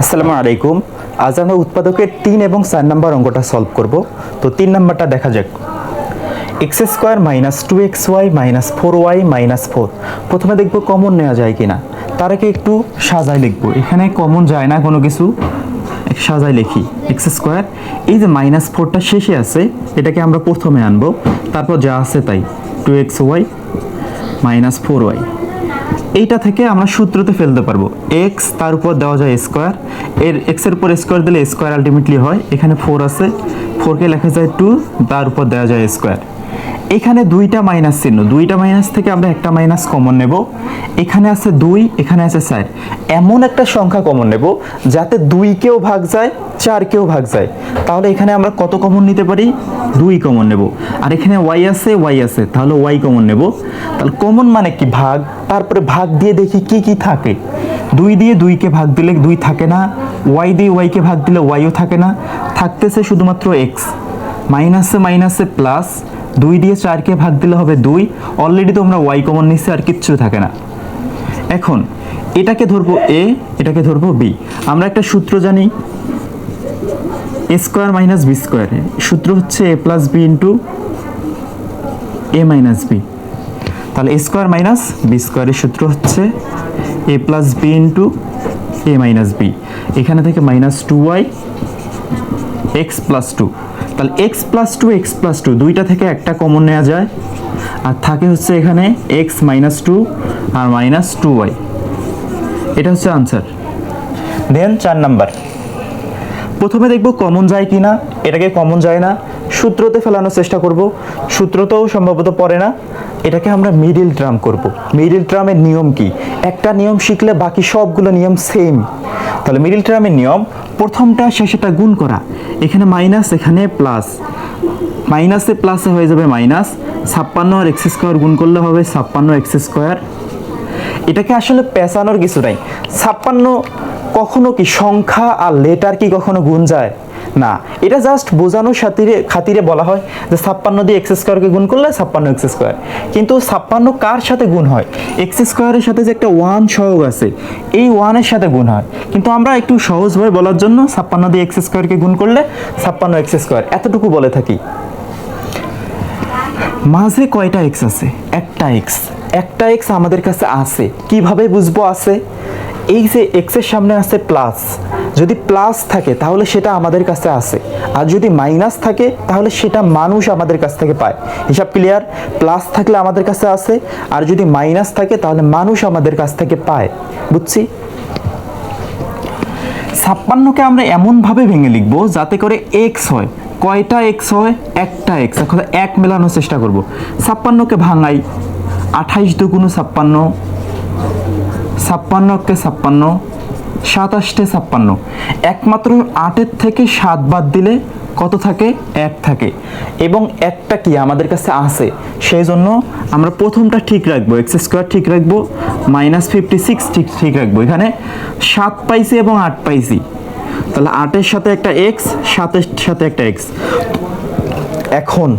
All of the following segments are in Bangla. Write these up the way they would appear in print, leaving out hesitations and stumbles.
আসসালামু আলাইকুম। আজ আমরা উৎপাদকের 3 এবং 4 নম্বর অঙ্কটা সলভ করব। তো 3 নম্বরটা দেখা যাক। X square minus 2xy minus 4y minus 4। প্রথমে দেখব কমন নেওয়া যায় কিনা, তার আগে একটু সাজায় লিখব। এখানে কমন যায় না কোনো কিছু, সাজায় লিখি এক্স স্কোয়ার। এই যে মাইনাস 4টা শেষে আছে, এটাকে আমরা প্রথমে আনবো, তারপর যা আছে তাই 2xy মাইনাস 4y। এইটা থেকে আমরা সূত্রতে ফেলতে পারবো এক্স, তার উপর দেওয়া যায় স্কোয়ার, এর এক্সের উপর স্কোয়ার দিলে স্কোয়ার আলটিমেটলি হয়। এখানে 4 আছে, 4কে লেখা যায় 2, তার উপর দেওয়া যায় স্কোয়ার। এখানে দুইটা মাইনাস চিহ্ন, দুইটা মাইনাস থেকে আমরা একটা মাইনাস কমন নেব। এখানে আছে 2, এখানে আছে 4। এমন একটা সংখ্যা কমন নেব যাতে 2কেও ভাগ যায়, 4কেও ভাগ যায়। তাহলে এখানে আমরা কত কমন নিতে পারি? 2 কমন নেব। আর এখানে y আছে, তাহলে y কমন নেব। তাহলে কমন মানে কি? ভাগ। তারপরে ভাগ দিয়ে দেখি কি কি থাকে। 2 দিয়ে 2কে ভাগ দিলে 2 থাকে না, y দিয়ে yকে ভাগ দিলে yও থাকে না, থাকতেছে শুধুমাত্র x। মাইনাসে মাইনাসে প্লাস, 2 দিয়ে 4কে ভাগ দিলে হবে 2। অলরেডি তোমরা y কমন নিচ্ছে, আর কিচ্ছু থাকে না। এখন এটাকে ধরবো a, এটাকে ধরবো b। আমরা একটা সূত্র জানি, a square minus b square. সূত্র হচ্ছে a plus b into a minus b. তাহলে a স্কোয়ার মাইনাস বি স্কোয়ারের সূত্র হচ্ছে a plus b into a minus b. এখানে থেকে মাইনাস 2y এক্স প্লাস 2। তাহলে এক্স প্লাস টু দুইটা থেকে একটা কমন নেওয়া যায়, আর থাকে হচ্ছে এখানে এক্স মাইনাস 2 আর মাইনাস 2y। এটা হচ্ছে আনসার। দেন 4 নাম্বার। প্রথমে দেখব কমন যায় কি না। এটাকে কমন যায় না, সূত্রতে ফেলানোর চেষ্টা করব। সূত্রতেও সম্ভবত পড়ে না। এটাকে আমরা মিডিল টার্ম করব। মিডিল টার্মের নিয়ম কি? একটা নিয়ম শিখলে বাকি সবগুলো নিয়ম সেম। তাহলে মিডিল টার্মের নিয়ম, প্রথমটা শেষেটা গুণ করা। এখানে মাইনাস, এখানে প্লাস, মাইনাসে প্লাসে হয়ে যাবে মাইনাস 56, আর এক্স স্কোয়ার গুণ করলে হবে 56 এক্স স্কোয়ার। এটাকে আসলে পেঁচানোর কিছু নাই। 56 কখনো কি সংখ্যা আর লেটার কি কখনো গুণ যায় না? এটা জাস্ট বোঝানোর খাতিরে বলা হয় যে 56 দিয়ে এক্স স্কোয়ারকে গুণ করলে 56 এক্স স্কোয়ার। কিন্তু 56 কার সাথে গুণ হয়? এক্স স্কোয়ারের সাথে যে একটা 1 সহগ আছে, এই 1-এর সাথে গুণ হয়। কিন্তু আমরা একটু সহজভাবে বলার জন্য 56 দিয়ে এক্স স্কোয়ারকে গুণ করলে 56 এক্স স্কোয়ার, এতটুকু বলে থাকি। মাঝে কয়টা এক্স আছে? একটা এক্স আমাদের কাছে আছে। কিভাবে বুঝবো আছে? এই যে এক্সের সামনে আছে প্লাস, যদি প্লাস থাকে তাহলে সেটা আমাদের কাছে আছে, আর যদি মাইনাস থাকে তাহলে সেটা মানুষ আমাদের কাছ থেকে পায়। হিসাব ক্লিয়ার? প্লাস থাকলে আমাদের কাছে আছে, আর যদি মাইনাস থাকে তাহলে মানুষ আমাদের কাছ থেকে পায়। বুঝছি? 56কে আমরা এমনভাবে ভেঙে লিখবো যাতে করে এক্স হয়। কয়টা এক্স হয়? একটা এক্স। এখন এক মেলানোর চেষ্টা করব। 56কে ভাঙাই, 28 দুগুণ 56, 56কে 56, 27টে 56। একমাত্র 8-এর থেকে 7 বাদ দিলে কত থাকে? 1 থাকে। এবং একটা কি আমাদের কাছে আছে, সেই জন্য আমরা প্রথমটা ঠিক রাখবো, এক্স স্কোয়ার ঠিক রাখবো, মাইনাস 56 ঠিক রাখবো। এখানে 7 পাইছি এবং 8 পাইছি, তাহলে 8-এর সাথে একটা এক্স, 7-এর সাথে একটা এক্স। এখন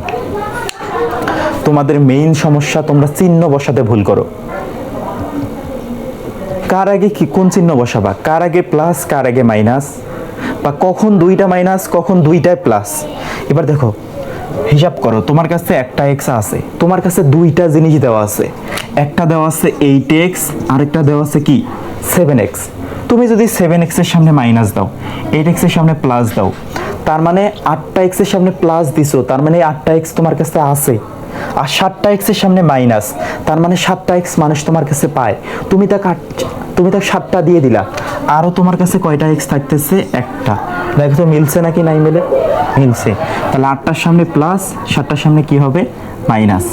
তোমাদের মেইন সমস্যা, তোমরা চিহ্ন বসাতে ভুল করো। কার আগে কি কোন চিহ্ন বসাবা? কার আগে প্লাস, কার আগে মাইনাস, বা কখন দুইটা মাইনাস, কখন দুইটায় প্লাস। এবার দেখো, হিসাব করো, তোমার কাছে একটা এক্স আছে, তোমার কাছে দুইটা জিনিস দেওয়া আছে। একটা দেওয়া আছে 8x, আরেকটা দেওয়া আছে কি 7x। তুমি যদি 7x এর সামনে মাইনাস দাও, 8x এর সামনে প্লাস দাও, তার মানে 8টা x এর সামনে প্লাস দিছো, তার মানে 8টা x তোমার কাছে আছে। আর 7টা x এর সামনে মাইনাস, তার মানে 7টা x মানুষ তোমার কাছে পায়। তুমি তাকে 7টা দিয়ে দিলা, আরও তোমার কাছে কয়টা x থাকতেছে? একটা। দেখো তো মিলছে নাকি নাই মিলে? মিলছে। তাহলে 8টার সামনে প্লাস, 7টার সামনে কি হবে? মাইনাস।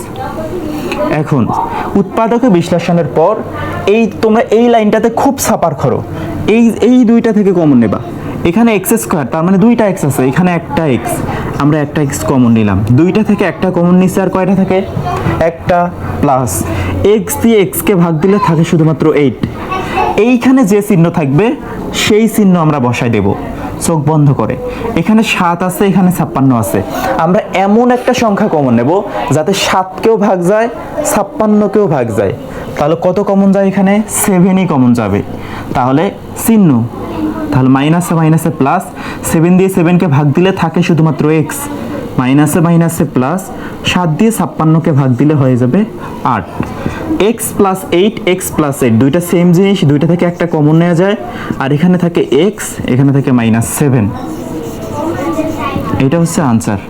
এখন উৎপাদকে বিশ্লেষণের পর তোমরা এই লাইনটাতে খুব সাপার করো। এই দুইটা থেকে কমন নেবা। এখানে এক্স স্কোয়ার, তার মানে দুইটা এক্স আছে, এখানে একটা এক্স, আমরা একটা এক্স কমন নিলাম। দুইটা থেকে একটা কমন নিচ্ছে, আর কয়টা থাকে? একটা। প্লাস এক্স দিয়ে এক্সকে ভাগ দিলে থাকে শুধুমাত্র 8। এইখানে যে চিহ্ন থাকবে সেই চিহ্ন আমরা বসাই দেব চোখ বন্ধ করে। এখানে 7 আছে, এখানে 56 আছে। আমরা এমন একটা সংখ্যা কমন নেব যাতে 7কেও ভাগ যায়, 56কেও ভাগ যায়। তাহলে কত কমন যায়? এখানে 7ই কমন যাবে। তাহলে চিহ্ন তাহলে মাইনাসে মাইনাসে প্লাস, 7 দিয়ে 7কে ভাগ দিলে থাকে শুধুমাত্র এক্স, মাইনাসে মাইনাসে প্লাস, 7 দিয়ে 56কে ভাগ দিলে হয়ে যাবে 8। এক্স প্লাস 8, এক্স প্লাস 8 দুইটা সেম জিনিস, দুইটা থেকে একটা কমন নেওয়া যায়, আর এখানে থাকে এক্স, এখানে থাকে -7। এটা হচ্ছে আনসার।